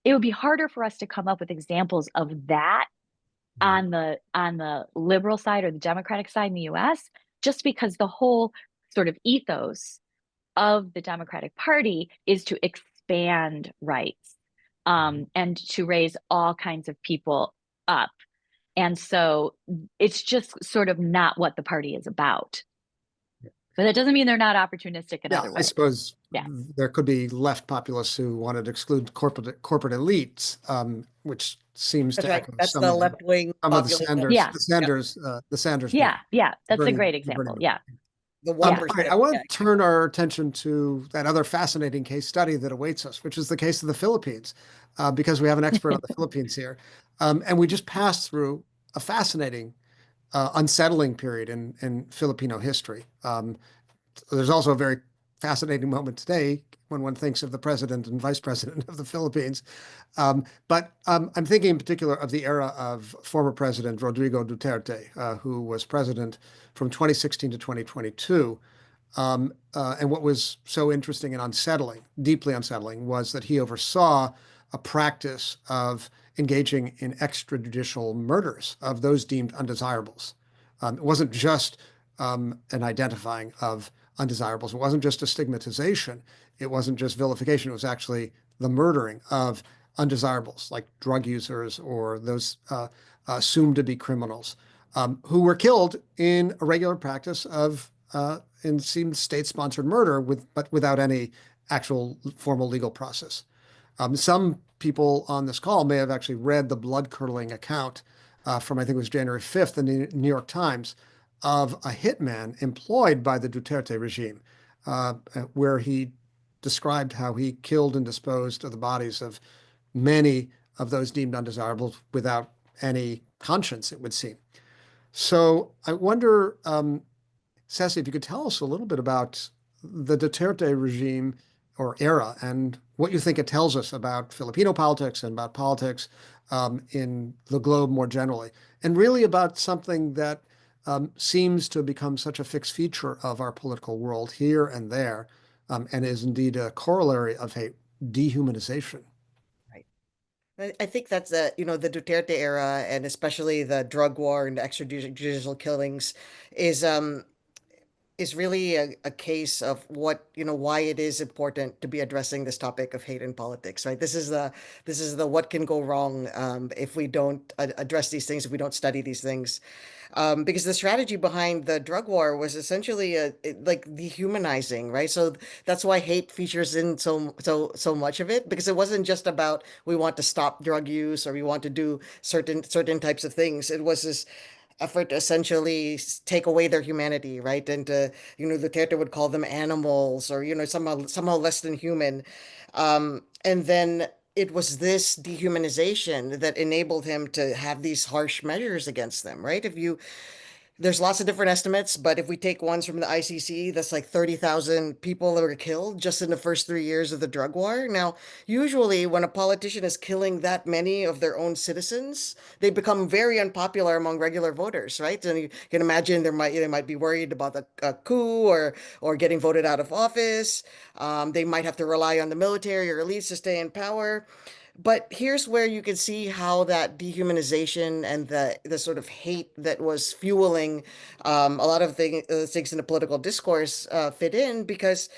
would be harder for us to come up with examples of that on the liberal side or the Democratic side in the US, just because the whole sort of ethos of the Democratic Party is to expand rights, and to raise all kinds of people up. And so it's just sort of not what the party is about. But that doesn't mean they're not opportunistic in other ways. I suppose Yeah. there could be left populists who wanted to exclude corporate elites, which seems That's to right. echo That's some the of left wing the populism. Sanders, Yeah. the Sanders. Yeah. That's a Bernie- great the example. Bernie- Yeah. The All 1%. right, I want to turn our attention to that other fascinating case study that awaits us, which is the case of the Philippines, because we have an expert on the Philippines here. And we just passed through a fascinating, unsettling period in Filipino history. There's also a very fascinating moment today when one thinks of the president and vice president of the Philippines. But I'm thinking in particular of the era of former President Rodrigo Duterte, who was president from 2016 to 2022. And what was so interesting and unsettling, deeply unsettling, was that he oversaw a practice of engaging in extrajudicial murders of those deemed undesirables. It wasn't just an identifying of undesirables. It wasn't just a stigmatization. It wasn't just vilification. It was actually the murdering of undesirables, like drug users or those assumed to be criminals, who were killed in a regular practice of in seemed state-sponsored murder, but without any actual formal legal process. Some people on this call may have actually read the blood-curdling account from, I think it was January 5th in the New York Times, of a hitman employed by the Duterte regime, where he described how he killed and disposed of the bodies of many of those deemed undesirables without any conscience, it would seem. So I wonder, Ceci, if you could tell us a little bit about the Duterte regime, or era, and what you think it tells us about Filipino politics and about politics in the globe more generally, and really about something that seems to become such a fixed feature of our political world here and there, and is indeed a corollary of hate: dehumanization. Right. I think that's the Duterte era, and especially the drug war and the extrajudicial killings is really a case of why it is important to be addressing this topic of hate in politics, right? This is the what can go wrong if we don't address these things, if we don't study these things. Because the strategy behind the drug war was essentially like dehumanizing, right? So that's why hate features in so much of it, because it wasn't just about we want to stop drug use or we want to do certain types of things. It was this effort to essentially take away their humanity, right? And Duterte would call them animals, or somehow less than human. And then it was this dehumanization that enabled him to have these harsh measures against them, right? There's lots of different estimates, but if we take ones from the ICC, that's like 30,000 people that were killed just in the first 3 years of the drug war. Now, usually when a politician is killing that many of their own citizens, they become very unpopular among regular voters, right? And you can imagine they might be worried about a coup or getting voted out of office. They might have to rely on the military or elites to stay in power. But here's where you can see how that dehumanization and the sort of hate that was fueling a lot of things in the political discourse fit in, because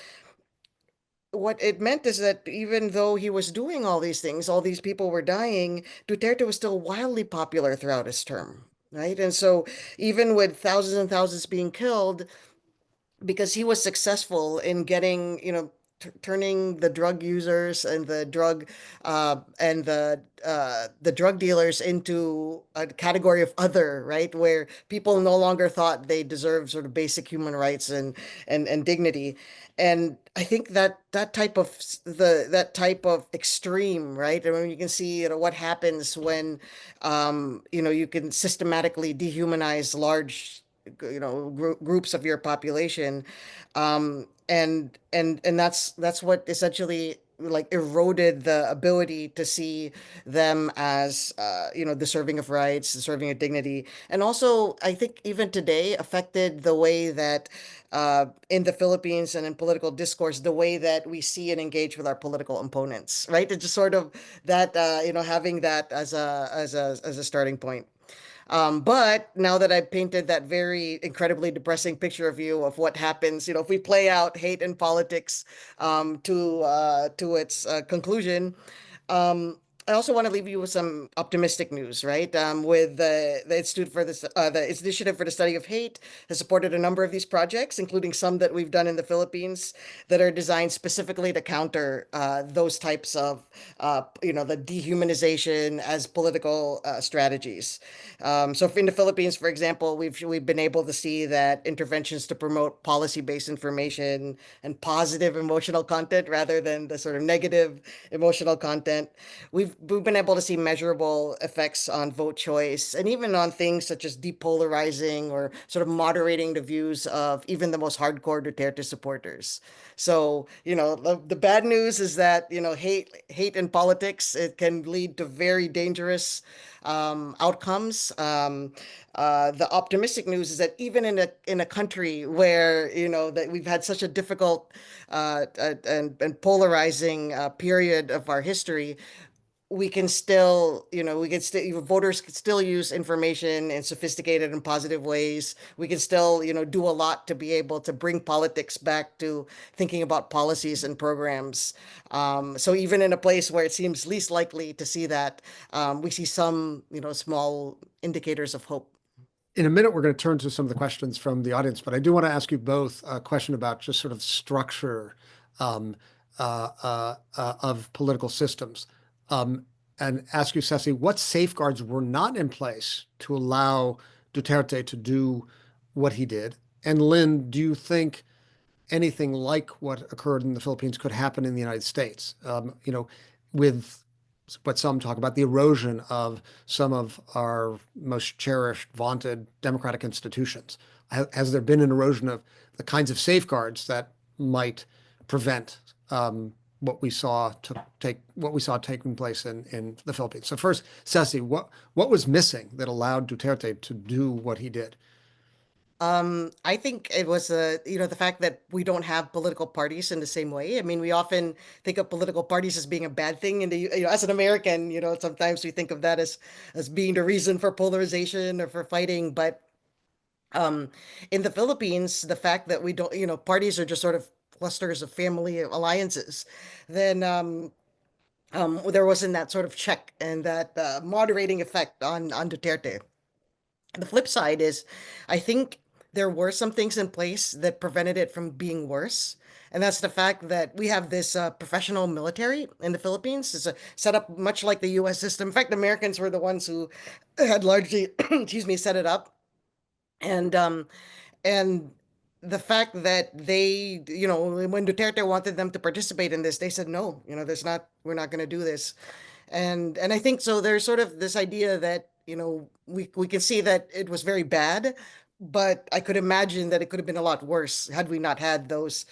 what it meant is that even though he was doing all these things, all these people were dying, Duterte was still wildly popular throughout his term, right? And so even with thousands and thousands being killed, because he was successful in getting, turning the drug users and the drug dealers into a category of other, right, where people no longer thought they deserved sort of basic human rights and dignity. And I think that type of extreme, right? I mean, you can see, what happens when, you can systematically dehumanize large groups of your population, and that's what essentially like eroded the ability to see them as deserving of rights, deserving of dignity, and also I think even today affected the way that in the Philippines and in political discourse, the way that we see and engage with our political opponents, right? It's just sort of that having that as a starting point. But now that I've painted that very incredibly depressing picture of you of what happens, if we play out hate and politics to its conclusion, I also want to leave you with some optimistic news, right? With the Institute for the Initiative for the Study of Hate has supported a number of these projects, including some that we've done in the Philippines that are designed specifically to counter those types of, the dehumanization as political strategies. So in the Philippines, for example, we've been able to see that interventions to promote policy-based information and positive emotional content rather than the sort of negative emotional content. We've been able to see measurable effects on vote choice and even on things such as depolarizing or sort of moderating the views of even the most hardcore Duterte supporters. So, the bad news is that, hate in politics, it can lead to very dangerous outcomes. The optimistic news is that even in a country where that we've had such a difficult and polarizing period of our history, voters can still use information in sophisticated and positive ways. We can still, do a lot to be able to bring politics back to thinking about policies and programs. So even in a place where it seems least likely to see that, we see some, small indicators of hope. In a minute, we're going to turn to some of the questions from the audience, but I do want to ask you both a question about just sort of structure um, of political systems. And ask you, Ceci, what safeguards were not in place to allow Duterte to do what he did? And Lynn, do you think anything like what occurred in the Philippines could happen in the United States? With what some talk about the erosion of some of our most cherished, vaunted democratic institutions. Has there been an erosion of the kinds of safeguards that might prevent what we saw taking place in the Philippines. So first, Ceci, what was missing that allowed Duterte to do what he did? I think it was the fact that we don't have political parties in the same way. I mean, we often think of political parties as being a bad thing in as an American, sometimes we think of that as being the reason for polarization or for fighting. But um, in the Philippines, the fact that we don't, parties are just sort of clusters of family alliances, then there wasn't that sort of check and that moderating effect on Duterte. The flip side is, I think there were some things in place that prevented it from being worse. And that's the fact that we have this professional military in the Philippines. It's set up much like the US system. In fact, Americans were the ones who had largely, excuse me, set it up. And and the fact that they, when Duterte wanted them to participate in this, they said no. We're not going to do this. And I think so. There's sort of this idea that we can see that it was very bad, but I could imagine that it could have been a lot worse had we not had those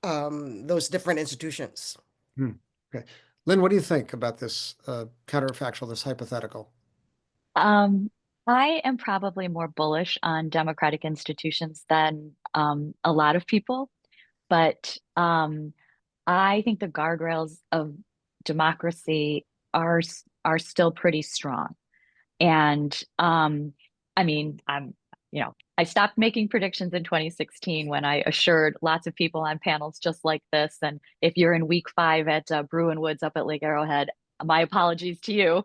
different institutions. Hmm. Okay. Lynn, what do you think about this counterfactual, this hypothetical? Um, I am probably more bullish on democratic institutions than a lot of people, but I think the guardrails of democracy are still pretty strong. And I mean, I stopped making predictions in 2016 when I assured lots of people on panels just like this. And if you're in week 5 at Bruin Woods up at Lake Arrowhead, my apologies to you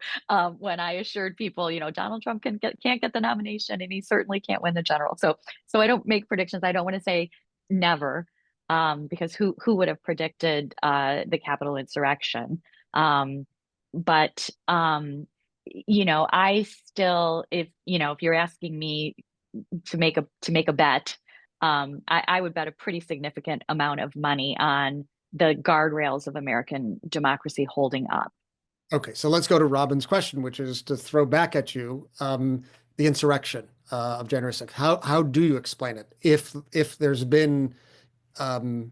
when I assured people, Donald Trump can't get the nomination and he certainly can't win the general. So I don't make predictions. I don't want to say never, because who would have predicted the Capitol insurrection? But I still, if you're asking me to make a bet, I would bet a pretty significant amount of money on the guardrails of American democracy holding up. Okay, so let's go to Robin's question, which is to throw back at you the insurrection of January 6th. How do you explain it? If there's been some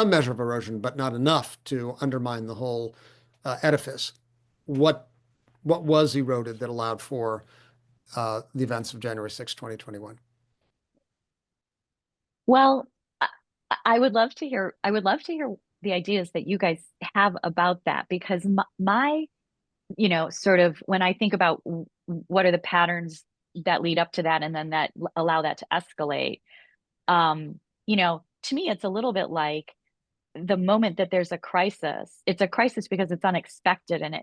measure of erosion, but not enough to undermine the whole edifice, what was eroded that allowed for the events of January 6th, 2021? Well, I would love to hear. I would love to hear the ideas that you guys have about that, because my sort of when I think about what are the patterns that lead up to that and then that allow that to escalate, to me, it's a little bit like the moment that there's a crisis, it's a crisis because it's unexpected and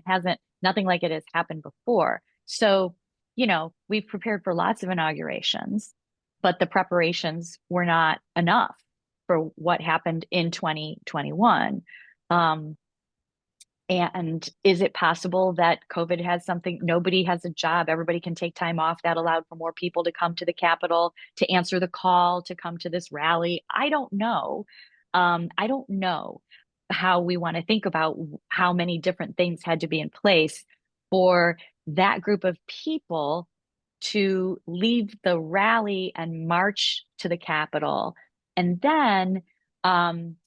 nothing like it has happened before. So, we've prepared for lots of inaugurations, but the preparations were not enough for what happened in 2021. And is it possible that COVID has something? Nobody has a job. Everybody can take time off. That allowed for more people to come to the Capitol, to answer the call, to come to this rally. I don't know. I don't know how we want to think about how many different things had to be in place for that group of people to leave the rally and march to the Capitol. And then, and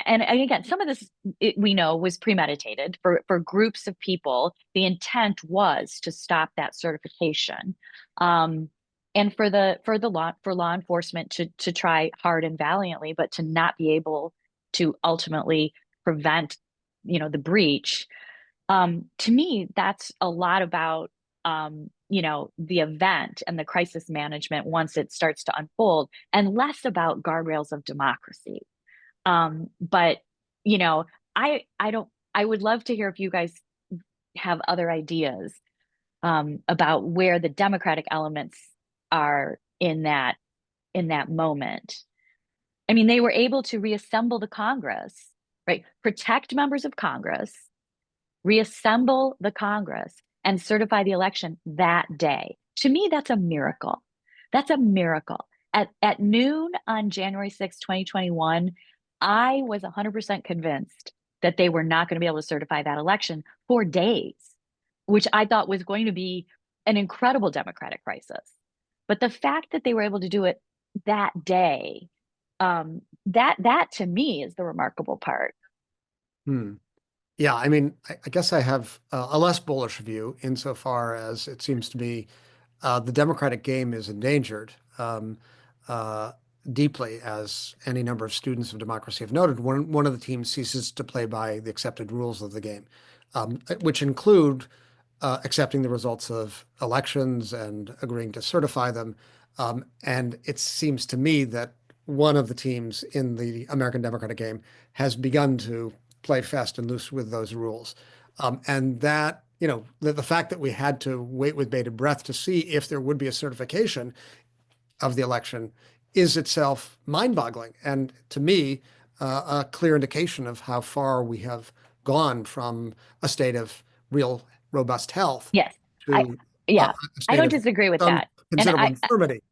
again, some of this we know was premeditated for groups of people. The intent was to stop that certification, and for law enforcement to try hard and valiantly, but to not be able to ultimately prevent, the breach. To me, that's a lot about the event and the crisis management once it starts to unfold, and less about guardrails of democracy. But I don't. I would love to hear if you guys have other ideas about where the democratic elements are in that moment. I mean, they were able to reassemble the Congress, right? Protect members of Congress, reassemble the Congress, and certify the election that day. To me, that's a miracle. That's a miracle. At noon on January 6, 2021, I was 100% convinced that they were not going to be able to certify that election for days, which I thought was going to be an incredible democratic crisis. But the fact that they were able to do it that day That to me is the remarkable part. Hmm. Yeah, I mean, I guess I have a less bullish view insofar as it seems to me the democratic game is endangered uh, deeply, as any number of students of democracy have noted. One of the teams ceases to play by the accepted rules of the game, which include accepting the results of elections and agreeing to certify them. And it seems to me that one of the teams in the American democratic game has begun to play fast and loose with those rules. And that, the fact that we had to wait with bated breath to see if there would be a certification of the election is itself mind-boggling. And to me, a clear indication of how far we have gone from a state of real robust health Yes, I to yeah, a I state don't of disagree with some that. And considerable infirmity.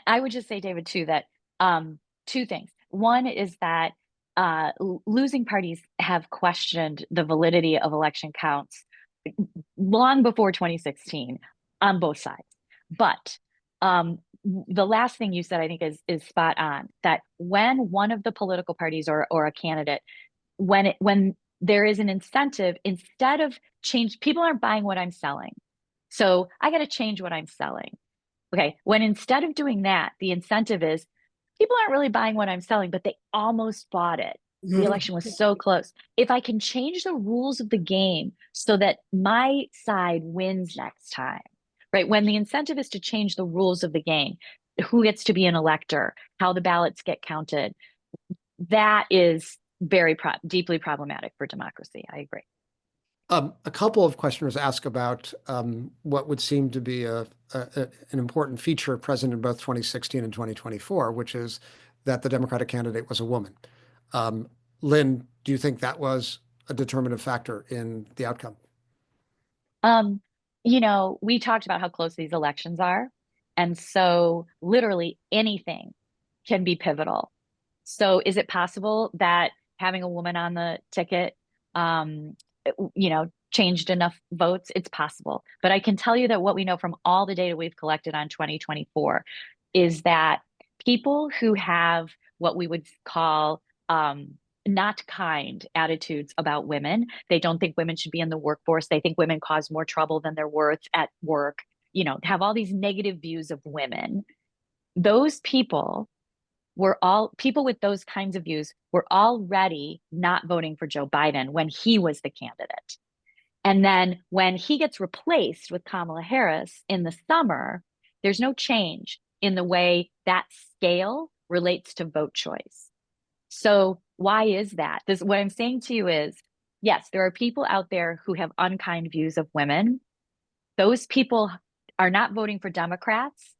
I would just say, David, too, that two things. One is that losing parties have questioned the validity of election counts long before 2016 on both sides. But the last thing you said, I think, is spot on. That when one of the political parties or a candidate, when there is an incentive, instead of change, people aren't buying what I'm selling. So I got to change what I'm selling. Okay, when instead of doing that, the incentive is people aren't really buying what I'm selling, but they almost bought it. The election was so close. If I can change the rules of the game so that my side wins next time, right? When the incentive is to change the rules of the game, who gets to be an elector, how the ballots get counted, that is deeply problematic for democracy. I agree. A couple of questioners ask about what would seem to be an important feature present in both 2016 and 2024, which is that the Democratic candidate was a woman. Lynn, do you think that was a determinative factor in the outcome? Um, we talked about how close these elections are. And so literally anything can be pivotal. So is it possible that having a woman on the ticket, um, changed enough votes? It's possible. But I can tell you that what we know from all the data we've collected on 2024 is that people who have what we would call not kind attitudes about women, they don't think women should be in the workforce. They think women cause more trouble than they're worth at work, have all these negative views of women. Those people people with those kinds of views were already not voting for Joe Biden when he was the candidate. And then when he gets replaced with Kamala Harris in the summer, there's no change in the way that scale relates to vote choice. So why is that? What I'm saying to you is, yes, there are people out there who have unkind views of women. Those people are not voting for Democrats,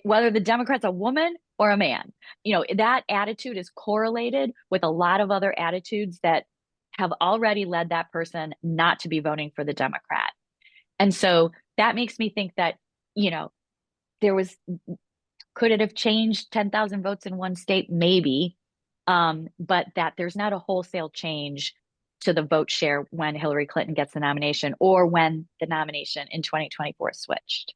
whether the Democrat's a woman or a man. That attitude is correlated with a lot of other attitudes that have already led that person not to be voting for the Democrat. And so that makes me think that, could it have changed 10,000 votes in one state? Maybe. But that there's not a wholesale change to the vote share when Hillary Clinton gets the nomination or when the nomination in 2024 switched.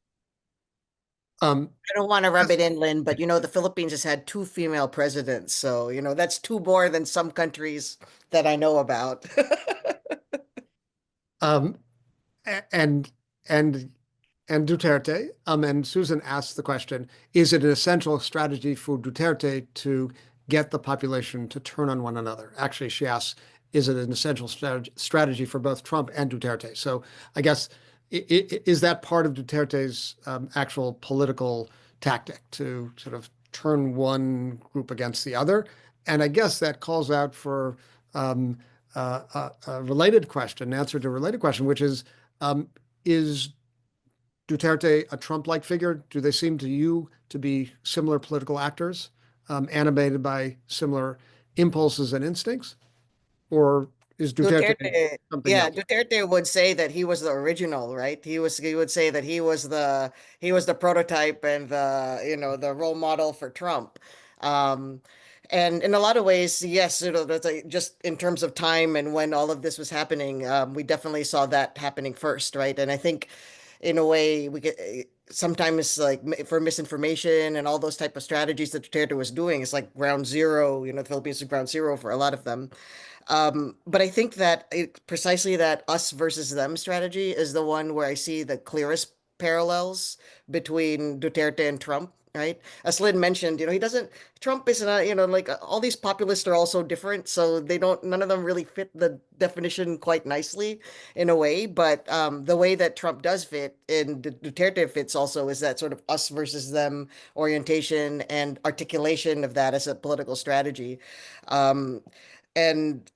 I don't want to rub it in, Lynn, but the Philippines has had two female presidents. So, that's two more than some countries that I know about. Um, and and and Duterte, and Susan asked the question, is it an essential strategy for Duterte to get the population to turn on one another? Actually, she asks, is it an essential strategy for both Trump and Duterte? So I guess, is that part of Duterte's actual political tactic to sort of turn one group against the other? And I guess that calls out for a related question, answer to a related question, which is Duterte a Trump-like figure? Do they seem to you to be similar political actors, animated by similar impulses and instincts? Or is Duterte Duterte, something yeah, else? Duterte would say that he was the original, right? He would say that he was the prototype and the role model for Trump. Um, and in a lot of ways, yes, that's just in terms of time and when all of this was happening, we definitely saw that happening first, right? And I think in a way sometimes like for misinformation and all those type of strategies that Duterte was doing. It's like ground zero, the Philippines is ground zero for a lot of them. But I think that precisely that us versus them strategy is the one where I see the clearest parallels between Duterte and Trump, right? As Lynn mentioned, he doesn't, Trump is not, like all these populists are also different. So none of them really fit the definition quite nicely in a way. But the way that Trump does fit and Duterte fits also is that sort of us versus them orientation and articulation of that as a political strategy. Um, and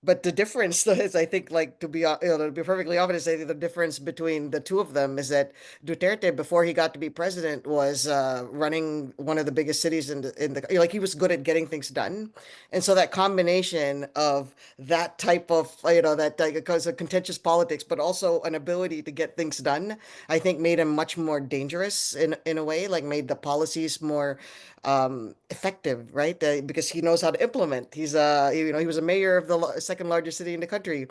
but the difference is, I think, like to be perfectly honest, I think the difference between the two of them is that Duterte, before he got to be president, was running one of the biggest cities in the like he was good at getting things done, and so that combination of that type of that like because of contentious politics, but also an ability to get things done, I think made him much more dangerous in a way, like made the policies more effective, right? Because he knows how to implement. He was a mayor of the second largest city in the country.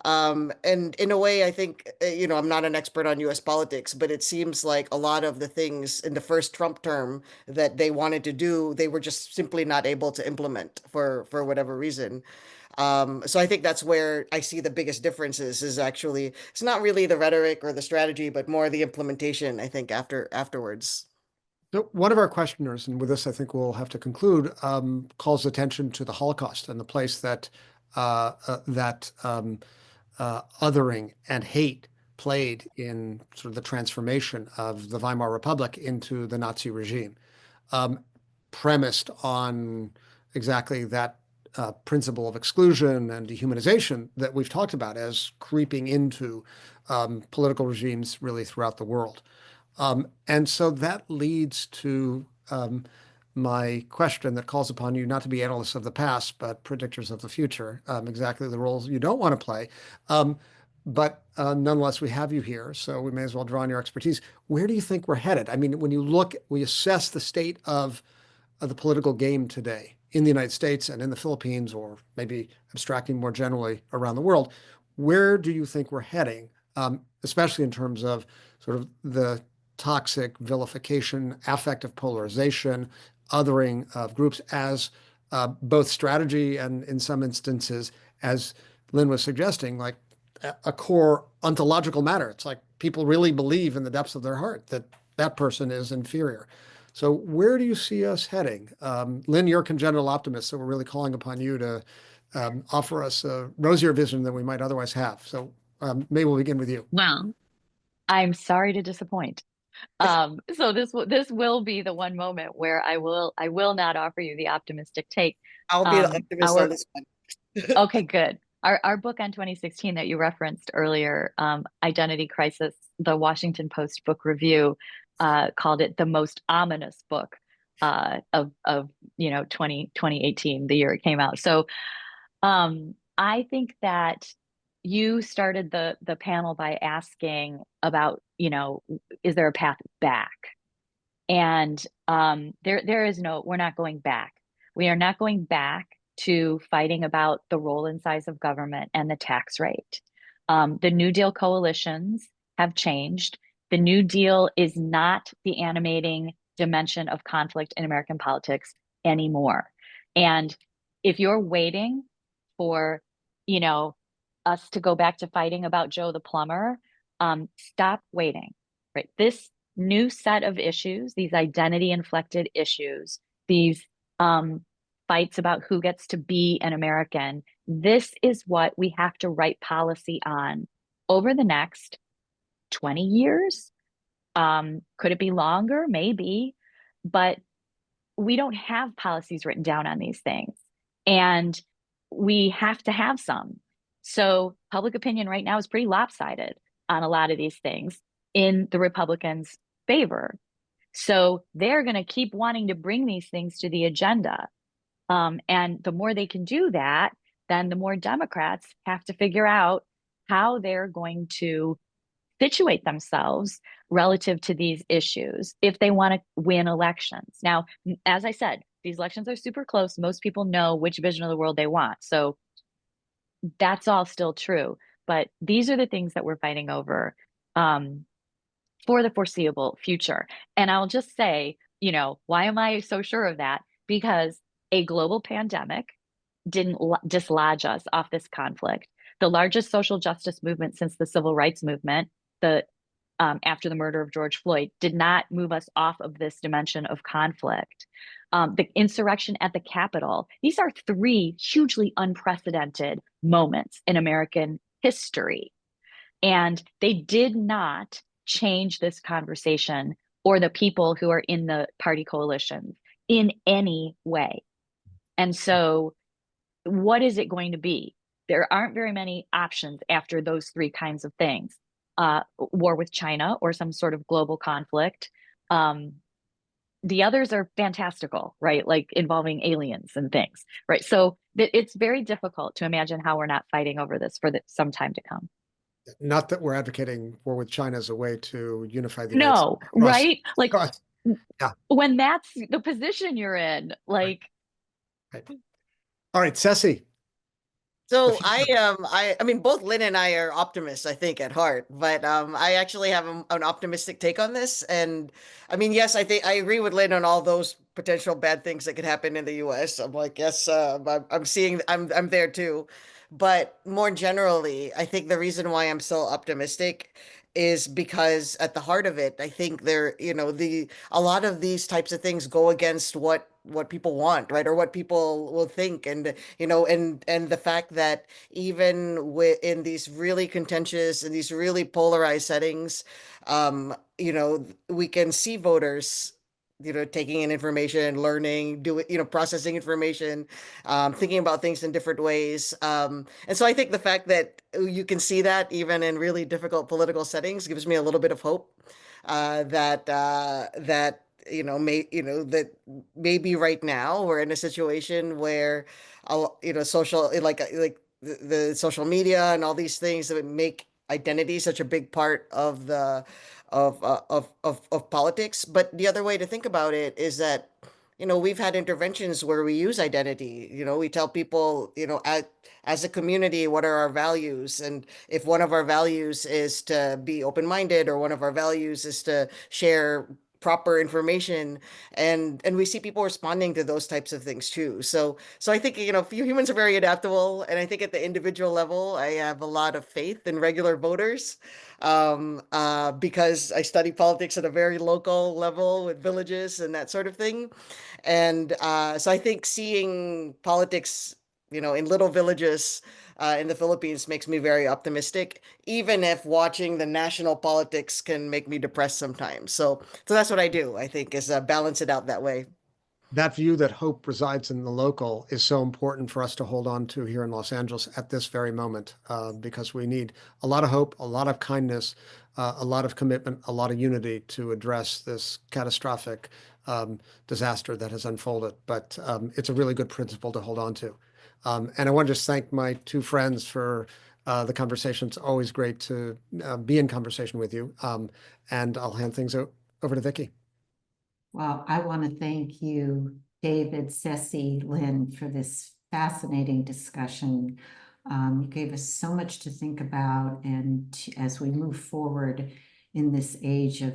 And in a way, I think, I'm not an expert on US politics, but it seems like a lot of the things in the first Trump term that they wanted to do, they were just simply not able to implement for whatever reason. So I think that's where I see the biggest differences is actually, it's not really the rhetoric or the strategy, but more the implementation, I think, afterwards. So one of our questioners, and with this I think we'll have to conclude, calls attention to the Holocaust and the place that othering and hate played in sort of the transformation of the Weimar Republic into the Nazi regime, premised on exactly that principle of exclusion and dehumanization that we've talked about as creeping into political regimes really throughout the world. And so that leads to my question that calls upon you not to be analysts of the past, but predictors of the future, exactly the roles you don't want to play. But nonetheless, we have you here, so we may as well draw on your expertise. Where do you think we're headed? I mean, when we assess the state of the political game today in the United States and in the Philippines, or maybe abstracting more generally around the world, where do you think we're heading, especially in terms of sort of the toxic vilification, affective polarization, othering of groups as both strategy and in some instances, as Lynn was suggesting, like a core ontological matter. It's like people really believe in the depths of their heart that that person is inferior. So where do you see us heading? Lynn, you're a congenital optimist, so we're really calling upon you to offer us a rosier vision than we might otherwise have. So maybe we'll begin with you. Well, I'm sorry to disappoint. So this will be the one moment where I will not offer you the optimistic take. I'll be the optimist on Our this one. Okay, good. Our book on 2016 that you referenced earlier, Identity Crisis, the Washington Post book review called it the most ominous book of 2018, the year it came out. So I think that you started the panel by asking about, is there a path back? And there is no, we're not going back. We are not going back to fighting about the role and size of government and the tax rate. The New Deal coalitions have changed. The New Deal is not the animating dimension of conflict in American politics anymore. And if you're waiting for, us to go back to fighting about Joe the plumber, stop waiting, right? This new set of issues, these identity inflected issues, these fights about who gets to be an American, this is what we have to write policy on over the next 20 years. Could it be longer? Maybe, but we don't have policies written down on these things. And we have to have some. So public opinion right now is pretty lopsided on a lot of these things in the Republicans' favor. So they're going to keep wanting to bring these things to the agenda. And the more they can do that, then the more Democrats have to figure out how they're going to situate themselves relative to these issues if they want to win elections. Now, as I said, these elections are super close. Most people know which vision of the world they want. So that's all still true. But these are the things that we're fighting over. for the foreseeable future. And I'll just say, you know, why am I so sure of that? Because a global pandemic didn't dislodge us off this conflict. The largest social justice movement since the civil rights movement, the after the murder of George Floyd, did not move us off of this dimension of conflict. The insurrection at the Capitol, these are three hugely unprecedented moments in American history. And they did not change this conversation or the people who are in the party coalitions in any way. And so, what is it going to be? There aren't very many options after those three kinds of things. War with China or some sort of global conflict. The others are fantastical, right? Like involving aliens and things, right? So it's very difficult to imagine how we're not fighting over this for some time to come. Not that we're advocating war with China as a way to unify the United No, States. right? Like Yeah. when that's the position you're in, like. Right. All right, Ceci. So I mean, both Lynn and I are optimists, I think, at heart, but I actually have an optimistic take on this. And I mean, yes, I think I agree with Lynn on all those potential bad things that could happen in the U.S. I'm like, yes, I'm seeing, I'm there too. But more generally, I think the reason why I'm so optimistic is because at the heart of it, I think there, you know, a lot of these types of things go against what people want, right? Or what people will think. And, you know, and the fact that even in these really contentious and these really polarized settings, you know, we can see voters, you know, taking in information, learning, you know, processing information, thinking about things in different ways. And so I think the fact that you can see that even in really difficult political settings gives me a little bit of hope, that that maybe right now we're in a situation where, you know, social, like the social media and all these things that would make identity such a big part of the of politics. But the other way to think about it is that, you know, we've had interventions where we use identity. You know, we tell people, you know, as a community, what are our values? And if one of our values is to be open-minded, or one of our values is to share proper information, and we see people responding to those types of things too. So I think, you know, humans are very adaptable, and I think at the individual level, I have a lot of faith in regular voters, because I study politics at a very local level with villages and that sort of thing. And so I think seeing politics, you know, in little villages in the Philippines makes me very optimistic, even if watching the national politics can make me depressed sometimes. So that's what I do, I think, is balance it out that way. That view that hope resides in the local is so important for us to hold on to here in Los Angeles at this very moment, because we need a lot of hope, a lot of kindness, a lot of commitment, a lot of unity to address this catastrophic disaster that has unfolded. But it's a really good principle to hold on to. And I want to just thank my two friends for the conversation. It's always great to be in conversation with you. And I'll hand things over to Vicki. Well, I want to thank you, David, Ceci, Lynn, for this fascinating discussion. You gave us so much to think about, and as we move forward in this age of,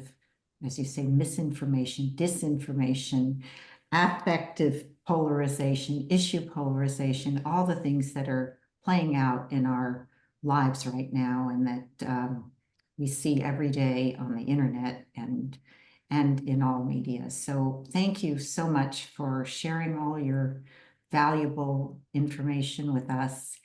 as you say, misinformation, disinformation, affective polarization, issue polarization, all the things that are playing out in our lives right now, and that we see every day on the internet and in all media. So thank you so much for sharing all your valuable information with us.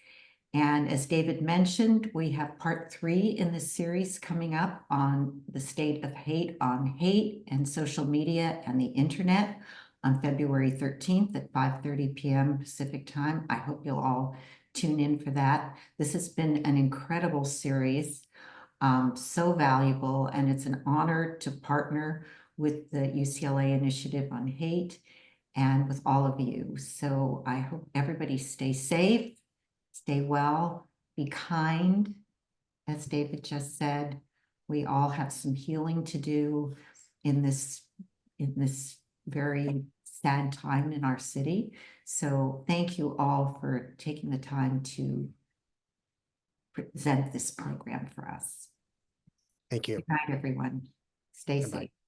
And as David mentioned, we have part 3 in this series coming up on the state of hate, on hate and social media and the internet, on February 13th at 5:30 p.m. Pacific time. I hope you'll all tune in for that. This has been an incredible series. So valuable, and it's an honor to partner with the UCLA Initiative on Hate and with all of you. So I hope everybody stay safe, stay well, be kind. As David just said, we all have some healing to do in this very sad time in our city. So thank you all for taking the time to present this program for us. Thank you. Good night, everyone. Stay Good night. safe.